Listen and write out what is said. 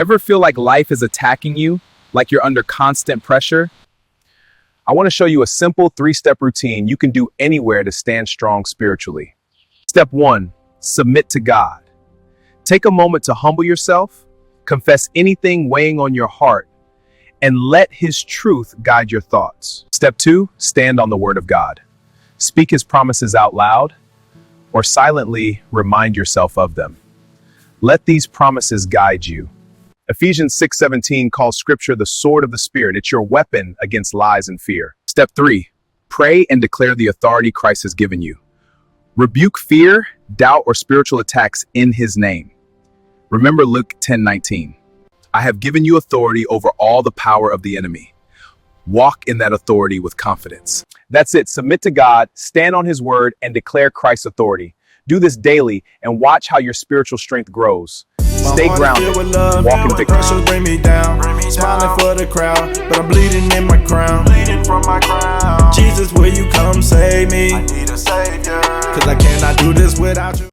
Ever feel like life is attacking you, like you're under constant pressure? I want to show you a simple 3-step routine you can do anywhere to stand strong spiritually. Step 1, submit to God. Take a moment to humble yourself, confess anything weighing on your heart, and let His truth guide your thoughts. Step 2, stand on the Word of God. Speak His promises out loud, or silently remind yourself of them. Let these promises guide you. Ephesians 6:17 calls Scripture the sword of the Spirit. It's your weapon against lies and fear. Step 3, pray and declare the authority Christ has given you. Rebuke fear, doubt, or spiritual attacks in His name. Remember Luke 10:19. I have given you authority over all the power of the enemy. Walk in that authority with confidence. That's it. Submit to God, stand on His word, and declare Christ's authority. Do this daily and watch how your spiritual strength grows. Stay grounded, walk in victory. Pressure bring me down, smiling for the crowd, but I'm bleeding in my crown. Jesus, will you come save me? I need a savior, 'cause I cannot do this without you.